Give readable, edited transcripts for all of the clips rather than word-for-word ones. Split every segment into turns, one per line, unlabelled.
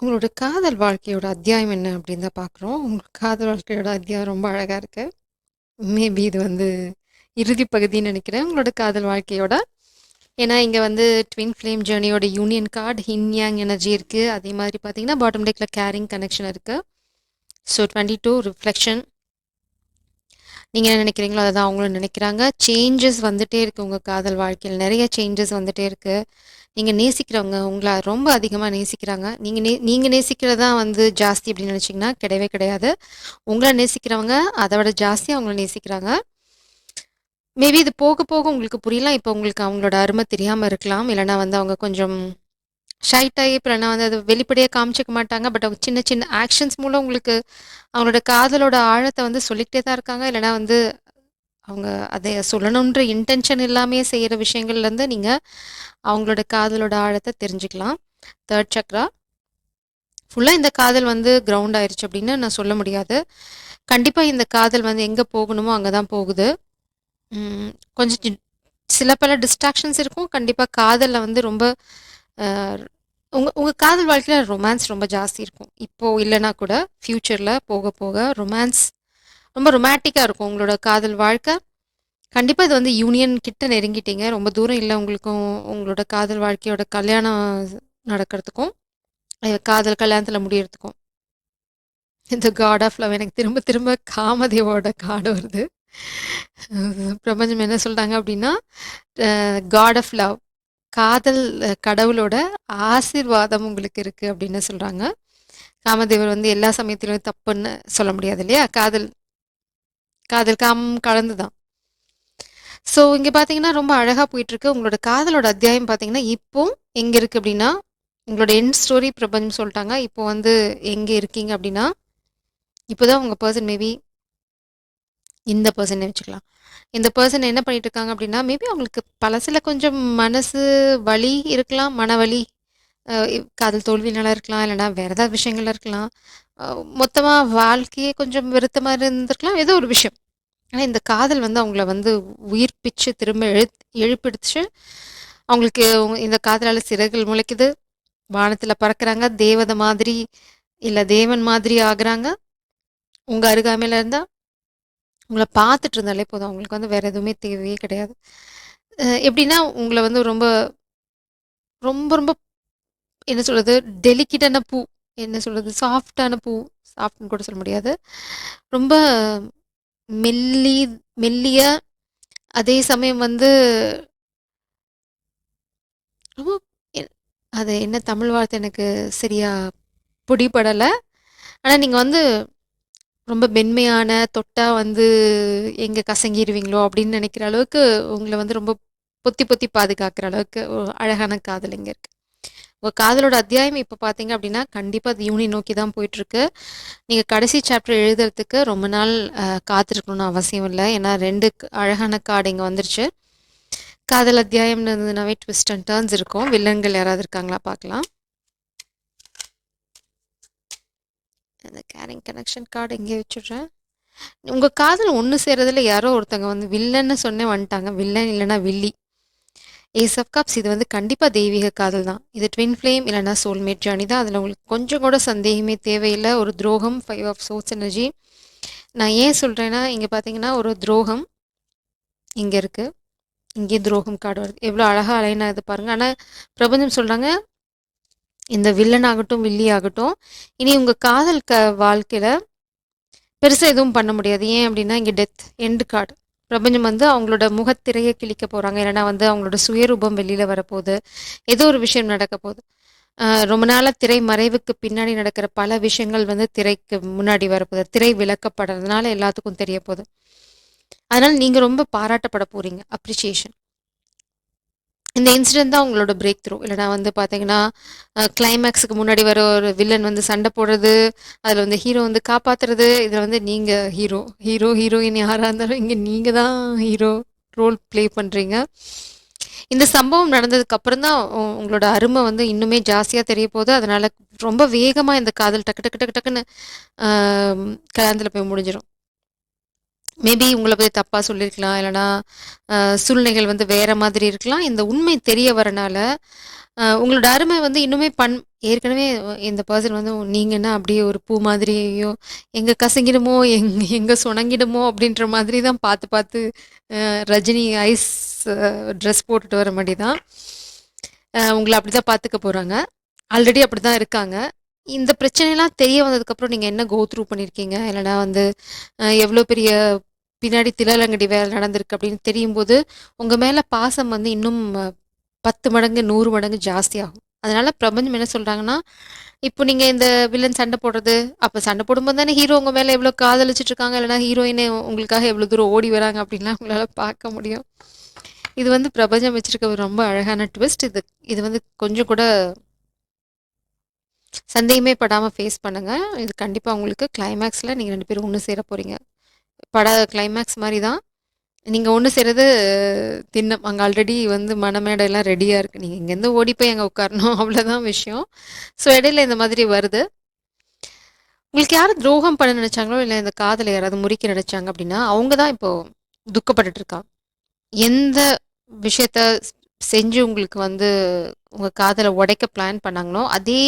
உங்களோட காதல் வாழ்க்கையோட அத்தியாயம் என்ன அப்படின்னு தான் பார்க்குறோம். உங்க காதல் வாழ்க்கையோட அத்தியாயம் ரொம்ப அழகா இருக்கு. மேபி இது வந்து இறுதி பகுதின்னு நினைக்கிறேன் உங்களோட காதல் வாழ்க்கையோட. ஏன்னா இங்கே வந்து ட்வின் ஃப்ளேம் ஜேர்னியோட union card yin yang energy இருக்குது. அதே மாதிரி பார்த்தீங்கன்னா பாட்டம் டெக்கில் கேரிங் கனெக்ஷன் இருக்குது. So 22 reflection. நீங்கள் என்ன நினைக்கிறீங்களோ அதை தான் அவங்களும் நினைக்கிறாங்க. சேஞ்சஸ் வந்துட்டே இருக்குது உங்கள் காதல் வாழ்க்கையில். நிறைய சேஞ்சஸ் வந்துட்டே இருக்குது. நீங்கள் நேசிக்கிறவங்க உங்களை ரொம்ப அதிகமாக நேசிக்கிறாங்க. நீங்கள் நேசிக்கிறதா வந்து ஜாஸ்தி அப்படின்னு நினச்சிங்கன்னா கிடையவே கிடையாது. உங்களை நேசிக்கிறவங்க அதை விட ஜாஸ்தி அவங்கள நேசிக்கிறாங்க. மேபி இது போக போக உங்களுக்கு புரியலாம். இப்போ உங்களுக்கு அவங்களோட அருமை தெரியாமல் இருக்கலாம். இல்லைனா வந்து அவங்க கொஞ்சம் ஷை டைப், இல்லைனா வந்து அது வெளிப்படையாக காமிச்சிக்க மாட்டாங்க. பட் அவங்க சின்ன சின்ன ஆக்ஷன்ஸ் மூலம் உங்களுக்கு அவங்களோட காதலோட ஆழத்தை வந்து சொல்லிக்கிட்டே தான் இருக்காங்க. இல்லைனா வந்து அவங்க அதை சொல்லணுன்ற இன்டென்ஷன் இல்லாமையே செய்கிற விஷயங்கள்லேருந்து நீங்கள் அவங்களோட காதலோட ஆழத்தை தெரிஞ்சுக்கலாம். தேர்ட் சக்ரா ஃபுல்லாக இந்த காதல் வந்து கிரவுண்ட் ஆயிடுச்சு அப்படின்னு நான் சொல்ல முடியாது. கண்டிப்பாக இந்த காதல் வந்து எங்கே போகணுமோ அங்கே தான் போகுது. கொஞ்சம் சில பல டிஸ்ட்ராக்ஷன்ஸ் இருக்கும். கண்டிப்பாக காதலில் வந்து ரொம்ப உங்கள் காதல் வாழ்க்கையில் ரொமான்ஸ் ரொம்ப ஜாஸ்தி இருக்கும். இப்போது இல்லைனா கூட ஃப்யூச்சரில் போக போக ரொமான்ஸ் ரொம்ப ரொமான்டிக்காக இருக்கும் உங்களோட காதல் வாழ்க்கை. கண்டிப்பாக இது வந்து யூனியன் கிட்ட நெருங்கிட்டீங்க. ரொம்ப தூரம் இல்லை உங்களுக்கும் உங்களோட காதல் வாழ்க்கையோட கல்யாணம் நடக்கிறதுக்கும் காதல் கல்யாணத்தில் முடியறதுக்கும். இந்த காட் ஆஃப் லவ் எனக்கு திரும்ப திரும்ப காமதேவோட காடு வருது. பிரபஞ்சம் என்ன சொல்கிறாங்க அப்படின்னா காட் ஆஃப் லவ், காதல் கடவுளோட ஆசீர்வாதம் உங்களுக்கு இருக்குது அப்படின்னு சொல்கிறாங்க. காமதேவர் வந்து எல்லா சமயத்திலும் தப்புன்னு சொல்ல முடியாது இல்லையா? காதல் காதல் காமம் கலந்து தான். ஸோ இங்கே பார்த்தீங்கன்னா ரொம்ப அழகாக போயிட்டுருக்கு. உங்களோட காதலோட அத்தியாயம் பார்த்தீங்கன்னா இப்போ எங்கே இருக்குது அப்படின்னா உங்களோட எண்ட் ஸ்டோரி பிரபஞ்சம் சொல்லிட்டாங்க. இப்போ வந்து எங்கே இருக்கீங்க அப்படின்னா இப்போ தான் உங்கள் பர்சன் மேபி இந்த பர்சன் வச்சுக்கலாம். இந்த பர்சன் என்ன பண்ணிட்டு இருக்காங்க அப்படின்னா மேபி அவங்களுக்கு பழசில் கொஞ்சம் மனசு வலி இருக்கலாம், மனவலி, காதல் தோல்வினால இருக்கலாம், இல்லைனா வேறு ஏதாவது விஷயங்கள் இருக்கலாம், மொத்தமாக வாழ்க்கையே கொஞ்சம் வெறுத்த மாதிரி இருந்திருக்கலாம், ஏதோ ஒரு விஷயம். ஆனால் இந்த காதல் வந்து அவங்கள வந்து உயிர்ப்பிச்சு திரும்ப எழுப்பிடுச்சு. அவங்களுக்கு இந்த காதலால் சிறகுகள் முளைக்குது, வானத்தில் பறக்கிறாங்க, தேவதை மாதிரி இல்லை தேவன் மாதிரி ஆகுறாங்க. உங்கள் அருகாமையில் இருந்தால் உங்களை பார்த்துட்டு இருந்தாலே போதும். அவங்களுக்கு வந்து வேறு எதுவுமே தேவையே கிடையாது. எப்படின்னா உங்களை வந்து ரொம்ப ரொம்ப ரொம்ப என்ன சொல்கிறது, டெலிகேட்டான பூ, என்ன சொல்கிறது, சாஃப்டான பூ, சாஃப்ட்னு கூட சொல்ல முடியாது, ரொம்ப மெல்லி மெல்லிய, அதே சமயம் வந்து ரொம்ப அது என்ன தமிழ் வார்த்தை எனக்கு சரியா பிடிபடலை. ஆனால் நீங்கள் வந்து ரொம்ப மென்மையான, தொட்டா வந்து எங்கே கசங்கிடுவீங்களோ அப்படின்னு நினைக்கிற அளவுக்கு உங்களை வந்து ரொம்ப பொத்தி பொத்தி பாதுகாக்கிற அளவுக்கு ஒரு அழகான காதல் இங்கே இருக்குது. உங்கள் காதலோட அத்தியாயம் இப்போ பார்த்தீங்க அப்படின்னா கண்டிப்பாக அது யூனியன் நோக்கி தான் போயிட்டுருக்கு. நீங்கள் கடைசி சாப்டர் எழுதுறதுக்கு ரொம்ப நாள் காத்திருக்கணும்னு அவசியம் இல்லை. ஏன்னா 2 அழகான கார்டு இங்கே வந்துருச்சு. காதல் அத்தியாயம்னு இருந்ததுனாவே ட்விஸ்ட் அண்ட் டர்ன்ஸ் இருக்கும். வில்லன்கள் யாராவது இருக்காங்களா பார்க்கலாம். அந்த கேரிங் கனெக்ஷன் கார்டு இங்கே வச்சுடுறேன். உங்கள் காதல் ஒன்று சேரதில் யாரோ ஒருத்தங்க வந்து வில்லன்னு சொன்னே வந்துட்டாங்க. வில்லன் இல்லைனா வில்லி. ஏஸ் ஆஃப் கப்ஸ் இது வந்து கண்டிப்பாக தெய்வீக காதல் தான். இது ட்வின் ஃப்ளேம் இல்லைனா சோல்மேட் ஜர்னி தான். அதில் உங்களுக்கு கொஞ்சம் கூட சந்தேகமே தேவையில்லை. ஒரு துரோகம், 5 ஆஃப் சோர்ஸ் எனர்ஜி. நான் ஏன் சொல்கிறேன்னா இங்கே பார்த்தீங்கன்னா ஒரு துரோகம் இங்கே இருக்குது, இங்கே துரோகம் கார்டு வருது. எவ்வளோ அழகாக அலைன் ஆகுது பாருங்கள். ஆனால் பிரபஞ்சம் சொல்கிறாங்க இந்த வில்லன் ஆகட்டும் வில்லி ஆகட்டும் இனி உங்கள் காதல் வாழ்க்கையில் பெருசாக எதுவும் பண்ண முடியாது. ஏன் அப்படின்னா இங்கே டெத் எண்டு கார்டு. பிரபஞ்சம் வந்து அவங்களோட முகத்திரையை கிழிக்க போகிறாங்க. இல்லைனா வந்து அவங்களோட சுயரூபம் வெளியில் வரப்போகுது, ஏதோ ஒரு விஷயம் நடக்க போகுது. ரொம்ப நாளாக திரை மறைவுக்கு பின்னாடி நடக்கிற பல விஷயங்கள் வந்து திரைக்கு முன்னாடி வரப்போகுது. திரை விளக்கப்படுறதுனால எல்லாத்துக்கும் தெரிய போகுது. அதனால் நீங்கள் ரொம்ப பாராட்டப்பட போகிறீங்க, அப்ரிசியேஷன். இந்த இன்சிடென்ட் தான் உங்களோட பிரேக் த்ரூ. இல்லைனா வந்து பார்த்தீங்கன்னா கிளைமேக்ஸுக்கு முன்னாடி வர ஒரு வில்லன் வந்து சண்டை போடுறது, அதில் வந்து ஹீரோ வந்து காப்பாற்றுறது, இதில் வந்து நீங்கள் ஹீரோயின் யாராக இருந்தாலும் இங்கே நீங்கள் தான் ஹீரோ ரோல் ப்ளே பண்ணுறீங்க. இந்த சம்பவம் நடந்ததுக்கப்புறம் தான் உங்களோட அருமை வந்து இன்னுமே ஜாஸ்தியாக தெரிய போகுது. அதனால் ரொம்ப வேகமாக இந்த காதல் டக்கு டக்கு டக்கு டக்குன்னு கல்யாணத்தில் போய் முடிஞ்சிடும். மேபி உங்கள பத்தி தப்பா சொல்லியிருக்கலாம். இல்லன்னா சூழ்நிலைகள் வந்து வேற மாதிரி இருக்கலாம். இந்த உண்மை தெரிய வரனால, உங்களோட அருமை வந்து இன்னுமே ஏற்கனவே இந்த பெர்சன் வந்து நீங்க என்ன அப்படியே ஒரு பூ மாதிரி, ஐயோ! எங்க கசங்கிடுமோ, எங்க சொனங்கிடுமோ அப்படின்ற மாதிரி தான் பார்த்து பார்த்து ரஜினி ஐஸ் ட்ரெஸ் போட்டுட்டு வர மாரி தான். உங்கள அப்படிதான் பார்த்துக்க போறாங்க. ஆல்ரெடி அப்படிதான் இருக்காங்க. இந்த பிரச்சனைலாம் தெரிய வந்ததுக்கப்புறம் நீங்க என்ன கோ த்ரூ பண்ணியிருக்கீங்க? இல்லன்னா வந்து எவ்வளோ பெரிய பின்னாடி தில்லாலங்கடி வேலை நடந்திருக்கு அப்படின்னு தெரியும்போது, உங்க மேல பாசம் வந்து இன்னும் 10 மடங்கு, 100 மடங்கு ஜாஸ்தியாகும். அதனால பிரபஞ்சம் என்ன சொல்றாங்கன்னா, இப்போ நீங்க இந்த வில்லன் சண்டை போடுறது, அப்ப சண்டை போடும்போது தானே ஹீரோ உங்க மேல எவ்வளோ காதலிச்சுட்டு இருக்காங்க, இல்லன்னா ஹீரோயினே உங்களுக்காக எவ்வளோ தூரம் ஓடி வராங்க அப்படின்லாம் உங்களால பார்க்க முடியும். இது வந்து பிரபஞ்சம் வச்சிருக்க ஒரு ரொம்ப அழகான ட்விஸ்ட். இது இது வந்து கொஞ்சம் கூட சந்தேகமே படாம ஃபேஸ் பண்ணுங்க. இது கண்டிப்பா உங்களுக்கு கிளைமேக்ஸ்ல நீங்க 2 பேரும் ஒண்ணு சேர போறீங்க. கிளைமேக்ஸ் மாரி தான். நீங்க ஒண்ணு சேர்றது திண்ணம். அங்க ஆல்ரெடி வந்து மணமேடைலாம் ரெடியா இருக்கு. நீங்க இங்கேருந்து ஓடி போய் அங்க உட்காரணும். அவ்வளோதான் விஷயம். ஸோ இடையில இந்த மாதிரி வருது. உங்களுக்கு யாரும் துரோகம் பண்ண நினைச்சாங்களோ, இல்ல இந்த காதல யாராவது முறிக்க நினைச்சாங்க அப்படின்னா, அவங்க தான் இப்போ துக்கப்பட்டுட்டு இருக்காங்க. எந்த விஷயத்த செஞ்சு உங்களுக்கு வந்து உங்க காதல உடைக்க பிளான் பண்ணாங்களோ, அதே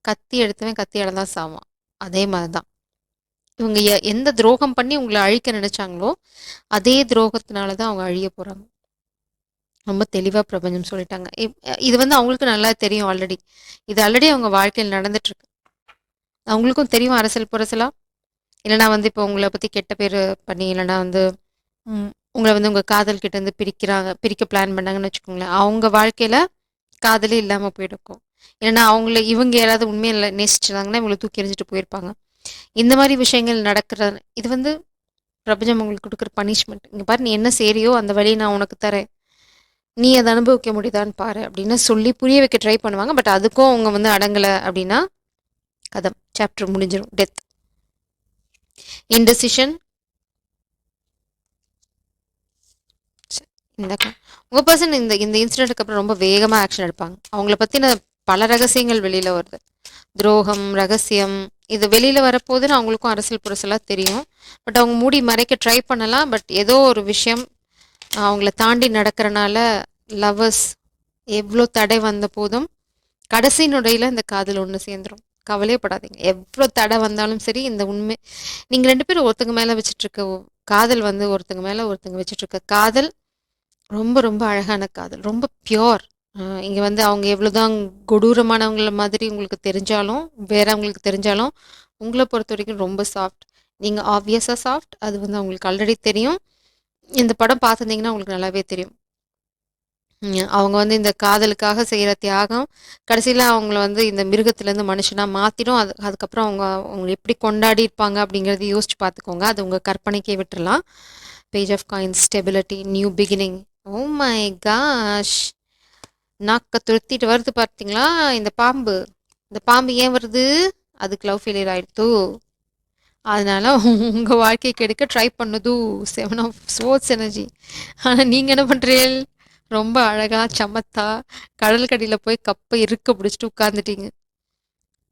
கத்தி எடுத்தவன் கத்தியால தான் சாவான். அதே மாரி தான். இவங்க எந்த துரோகம் பண்ணி உங்கள அழிக்க நினைச்சாங்களோ, அதே துரோகத்தினால தான் அவங்க அழிய போறாங்க. ரொம்ப தெளிவா பிரபஞ்சம் சொல்லிட்டாங்க. இது வந்து அவங்களுக்கு நல்லா தெரியும் ஆல்ரெடி. இது ஆல்ரெடி அவங்க வாழ்க்கையில நடந்துட்டுருக்கு. அவங்களுக்கும் தெரியும் அரசல் புரசலா. இல்லன்னா வந்து இப்போ உங்கள பத்தி கெட்ட பேரு பண்ணி, இல்லன்னா வந்து உங்கள வந்து உங்க காதல் கிட்டேருந்து பிரிக்க பிளான் பண்ணாங்கன்னு வச்சுக்கோங்களேன். அவங்க வாழ்க்கையில காதலே இல்லாம போயிருக்கும். இல்லன்னா இவங்க யாராவது உண்மையில நேசிச்சிருந்தாங்கன்னா, இவங்கள தூக்கி எறிஞ்சிட்டு போயிருப்பாங்க. இந்த மாரி விஷயங்கள் நடக்கிற இது வந்து பிரபஞ்சம் உங்களுக்கு குடுக்குற பனிஷ்மென்ட். இங்க பாரு நீ என்ன செய்றியோ அந்த வழிய நான் உனக்கு தரேன். நீ அத அனுபவிக்க முடியுதான்னு பாரு அப்படின்னு சொல்லி புரிய வைக்க ட்ரை பண்ணுவாங்க. பட் அதுக்கும் அவங்க வந்து அடங்கல அப்படின்னா, கதம். சாப்டர் முடிஞ்சிரும். டெத். இன்டெசிஷன். இந்த உங்க பர்சன் இந்த இந்த இன்சிடென்ட்க்கு அப்புறம் ரொம்ப வேகமா ஆக்ஷன் எடுப்பாங்க. அவங்கள பத்தின பல ரகசியங்கள் வெளியில வருது. துரோகம், ரகசியம் இது வெளியில வரப்போகுதுன்னு அவங்களுக்கும் அரசியல் புரசலா தெரியும். பட் அவங்க மூடி மறைக்க ட்ரை பண்ணலாம். பட் ஏதோ ஒரு விஷயம் அவங்கள தாண்டி நடக்கிறனால லவ்வர்ஸ் எவ்வளோ தடை வந்த போதும் கடைசி நொடியில இந்த காதல் ஒன்று சேர்ந்துரும். கவலையப்படாதீங்க. எவ்வளோ தடை வந்தாலும் சரி, இந்த உண்மை நீங்க 2 பேரும் ஒருத்தங்க மேல வச்சுட்டு இருக்க காதல் வந்து ஒருத்தங்க மேல ஒருத்தங்க வச்சுட்டு இருக்க காதல் ரொம்ப ரொம்ப அழகான காதல். ரொம்ப பியோர். இங்க வந்து அவங்க எவ்வளோதான் கொடூரமானவங்கள மாதிரி உங்களுக்கு தெரிஞ்சாலும், வேறவங்களுக்கு தெரிஞ்சாலும், உங்கள பொறுத்தவரைக்கும் ரொம்ப சாஃப்ட். நீங்க ஆப்வியஸா சாஃப்ட். அது வந்து அவங்களுக்கு ஆல்ரெடி தெரியும். இந்த படம் பார்த்துருந்தீங்கன்னா உங்களுக்கு நல்லாவே தெரியும். அவங்க வந்து இந்த காதலுக்காக செய்ற தியாகம், கடைசியில அவங்கள வந்து இந்த மிருகத்திலேருந்து மனுஷனா மாத்திடும். அதுக்கப்புறம் அவங்க எப்படி கொண்டாடியிருப்பாங்க அப்படிங்கிறத யோசிச்சு பார்த்துக்கோங்க. அது உங்க கற்பனைக்கே விட்டுறலாம். Page of coins, stability, new beginning. Oh my gosh! நாக்க துருத்திட்டு வருது பார்த்தீங்களா இந்த பாம்பு. இந்த பாம்பு ஏன் வருது? அதுக்கு லவ் ஃபெயிலியர் ஆயிடுத்து. அதனால உங்க வாழ்க்கைய கெடுக்க ட்ரை பண்ணுது. 7 ஆஃப் ஸ்வோர்ட்ஸ் எனர்ஜி. ஆனா நீங்க என்ன பண்றீள்? ரொம்ப அழகா சமத்தா கடலுக்கடியில போய் கப்ப இறுக்க பிடிச்சிட்டு உட்கார்ந்துட்டீங்க.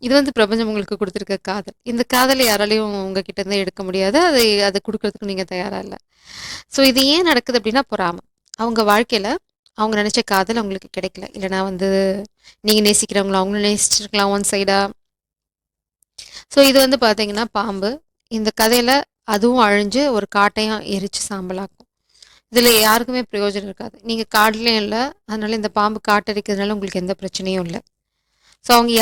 இது வந்து பிரபஞ்சம் உங்களுக்கு குடுத்துருக்க காதல். இந்த காதல யாராலயும் உங்ககிட்ட இருந்து எடுக்க முடியாது. அத குடுக்குறதுக்கு நீங்க தயாரா இல்ல. ஸோ இது ஏன் நடக்குது அப்டின்னா பொறாம. அவங்க வாழ்க்கையில அவங்க நெனச்ச காதல் அவங்களுக்கு கிடைக்கல. இல்லன்னா வந்து நீங்க நேசிக்கிறவங்கள அவங்களும் நேசிச்சிருக்கலாம் ஒன் சைடா. ஸோ இது வந்து பார்த்தீங்கன்னா பாம்பு. இந்த கதையில அதுவும் அழிஞ்சு ஒரு காட்டையும் எரிச்சு சாம்பலாக்கும். இதில யாருக்குமே பிரயோஜனம் இருக்காது. நீங்க காடுலயும் இல்ல. அதனால இந்த பாம்பு காட்டரிக்கிறதுனால உங்களுக்கு எந்த பிரச்சனையும் இல்ல. ஸோ அவங்க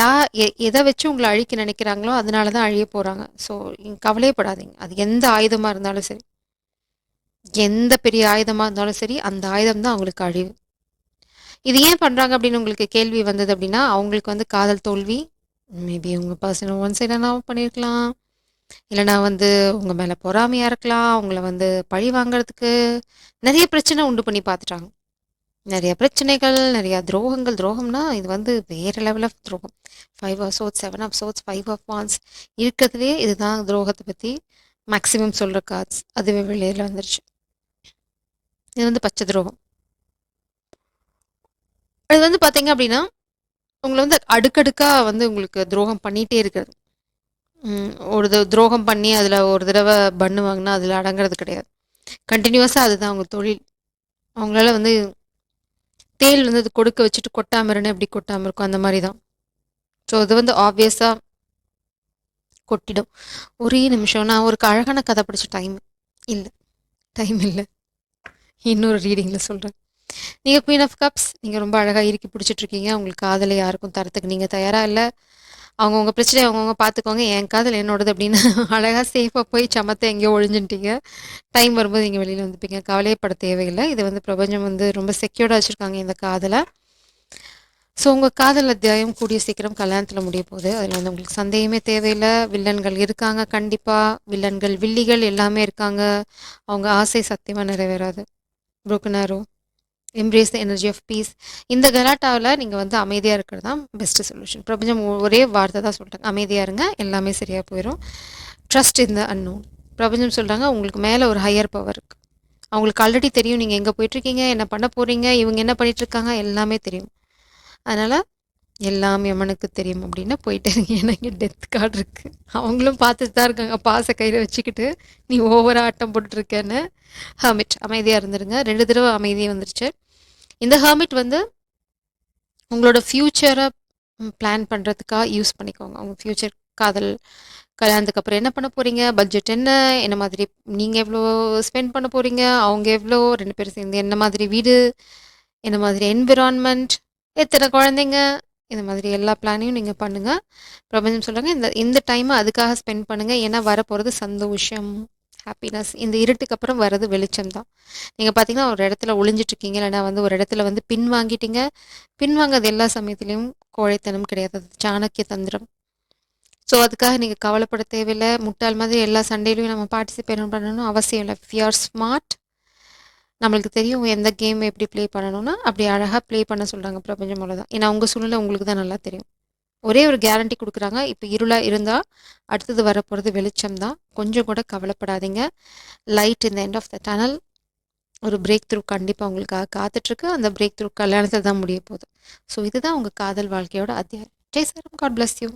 எத வச்சு உங்கள அழிக்க நினைக்கிறாங்களோ, அதனால தான் அழிய போறாங்க. ஸோ நீங்க கவலையே படாதீங்க. அது எந்த ஆயுதமா இருந்தாலும் சரி, எந்த பெரிய ஆயுதமா இருந்தாலும் சரி, அந்த ஆயுதம் தான் அவங்களுக்கு அழிவு. இது ஏன் பண்றாங்க அப்படின்னு உங்களுக்கு கேள்வி வந்தது அப்படின்னா, அவங்களுக்கு வந்து காதல் தோல்வி, மேபி உங்க பர்சனல் ஒன் சைடா பண்ணியிருக்கலாம். இல்லன்னா வந்து உங்க மேல பொறாமையா இருக்கலாம். உங்கள வந்து பழி வாங்குறதுக்கு நெறைய பிரச்சனை உண்டு பண்ணி பார்த்துட்டாங்க. நெறைய பிரச்சனைகள், நெறைய துரோகங்கள். துரோகம்னா இது வந்து வேற லெவல் ஆஃப் துரோகம். 5 of swords, 7 of swords, 5 of wands இருக்கிறதுலயே இதுதான் துரோகத்த பத்தி மேக்ஸிமம் சொல்ற கார்ட்ஸ். அதுவே வெளியில வந்துருச்சு. இது வந்து பச்சை துரோகம். அது வந்து பார்த்தீங்க அப்படின்னா, உங்கள வந்து அடுக்கடுக்கா வந்து உங்களுக்கு துரோகம் பண்ணிட்டே இருக்கிறது. ஒரு துரோகம் பண்ணி அதில் ஒரு தடவை பண்ணு வாங்கினா அதில் அடங்குறது கிடையாது. கண்டினியூஸாக அதுதான் அவங்க தொழில். அவங்களால வந்து தேள் வந்து அது கொடுக்க வச்சுட்டு கொட்டாம இருன்னு எப்படி கொட்டாம இருக்கும் அந்த மாதிரி தான். ஸோ அது வந்து ஆப்வியஸாக கொட்டிடும். ஒரே நிமிஷம், நான் ஒரு அழகான கதை படிச்ச இல்லை டைம் இல்லை, இன்னொரு ரீடிங்கில் சொல்கிறேன். நீங்கள் குயின் ஆஃப் கப்ஸ், நீங்கள் ரொம்ப அழகாக இறுக்கி பிடிச்சிட்ருக்கீங்க. உங்களுக்கு காதலை யாருக்கும் தரத்துக்கு நீங்கள் தயாராக இல்லை. அவங்கவுங்க பிரச்சனையை அவங்கவுங்க பார்த்துக்கோங்க, என் காதல் என்னோடது அப்படின்னு அழகாக சேஃபாக போய் சமத்தை எங்கேயோ ஒழிஞ்சுட்டீங்க. டைம் வரும்போது நீங்கள் வெளியில் வந்துப்பீங்க, கவலையே பட தேவையில்லை. இது வந்து பிரபஞ்சம் வந்து ரொம்ப செக்யூர்டாக வச்சுருக்காங்க இந்த காதலை. ஸோ உங்கள் காதல் அத்தியாயம் கூடிய சீக்கிரம் கல்யாணத்தில் முடிய போகுது. அதில் வந்து உங்களுக்கு சந்தேகமே தேவையில்லை. வில்லன்கள் இருக்காங்க, கண்டிப்பாக வில்லன்கள் வில்லிகள் எல்லாமே இருக்காங்க. அவங்க ஆசை சத்தியமாக நிறைவேறாது. Broken arrow, embrace the energy of peace. இந்த கலாட்டாவில் நீங்கள் வந்து அமைதியாக இருக்கிறது தான் பெஸ்ட்டு சொல்யூஷன். பிரபஞ்சம் ஒரே வார்த்தை தான் சொல்லிட்டாங்க, அமைதியாக இருங்க, எல்லாமே சரியாக போயிடும். ட்ரஸ்ட் இந்த அன்னோன். பிரபஞ்சம் சொல்கிறாங்க உங்களுக்கு மேலே ஒரு ஹையர் பவர் இருக்குது. அவங்களுக்கு ஆல்ரெடி தெரியும் நீங்கள் எங்கே போயிட்டுருக்கீங்க, என்ன பண்ண போகிறீங்க, இவங்க என்ன பண்ணிகிட்ருக்காங்க, எல்லாமே தெரியும். அதனால் எல்லாம் யமனுக்கு தெரியும் அப்படின்னா போயிட்டு எனக்கு டெத் கார்டு இருக்குது. அவங்களும் பார்த்துட்டு தான் இருக்காங்க பாச கையில் வச்சுக்கிட்டு, நீ ஓவராக ஆட்டம் போட்டுட்ருக்கேன்னு. ஹர்மிட், அமைதியாக இருந்துருங்க. 2 தடவை அமைதியாக வந்துருச்சு. இந்த ஹர்மிட் வந்து உங்களோட ஃப்யூச்சரை பிளான் பண்ணுறதுக்காக யூஸ் பண்ணிக்கோங்க. உங்கள் ஃப்யூச்சர் காதல் கல்யாணத்துக்கு அப்புறம் என்ன பண்ண போகிறீங்க, பட்ஜெட் என்ன, என்ன மாதிரி நீங்கள் எவ்வளோ ஸ்பெண்ட் பண்ண போகிறீங்க, அவங்க எவ்வளோ, 2 பேரும் சேர்ந்து என்ன மாதிரி வீடு, என்ன மாதிரி என்விரான்மெண்ட், எத்தனை குழந்தைங்க, இந்த மாதிரி எல்லா பிளானையும் நீங்கள் பண்ணுங்கள். பிரபஞ்சம் சொல்கிறாங்க இந்த இந்த டைமை அதுக்காக ஸ்பெண்ட் பண்ணுங்கள். ஏன்னா வரப்போகிறது சந்தோஷம், ஹாப்பினஸ். இந்த இருட்டுக்கு அப்புறம் வர்றது வெளிச்சம் தான். நீங்கள் பார்த்தீங்கன்னா ஒரு இடத்துல ஒளிஞ்சிட்ருக்கீங்க, இல்லைனா வந்து ஒரு இடத்துல வந்து பின் வாங்கிட்டீங்க. பின்வாங்கிறது எல்லா சமயத்துலேயும் கோழைத்தனம் கிடையாது, அது சாணக்கிய தந்திரம். ஸோ அதுக்காக நீங்கள் கவலைப்பட தேவையில்லை. முட்டாள் மாதிரி எல்லா சண்டையிலையும் நம்ம பார்ட்டிசிபேட் பண்ணணும்னு அவசியம் இல்லை. இஃப் யூ ஆர் ஸ்மார்ட், நம்மளுக்கு தெரியும் எந்த கேம் எப்படி ப்ளே பண்ணணும்னா அப்படி அழகாக ப்ளே பண்ண சொல்கிறாங்க பிரபஞ்சம். அவ்வளோதான். ஏன்னா உங்கள் சூழ்நிலை உங்களுக்கு தான் நல்லா தெரியும். ஒரே ஒரு கேரண்டி கொடுக்குறாங்க, இப்போ இருளாக இருந்தால் அடுத்தது வரப்போகிறது வெளிச்சம் தான். கொஞ்சம் கூட கவலைப்படாதீங்க. Light in the end of the tunnel. ஒரு பிரேக் த்ரூ கண்டிப்பாக உங்களுக்காக காத்துட்ருக்கு. அந்த பிரேக் த்ரூ கல்யாணத்தில் தான் முடிய போகுது. ஸோ இதுதான் உங்கள் காதல் வாழ்க்கையோட அத்தியாயம். ஜெய் சாரம், காட் பிளஸ் யூ.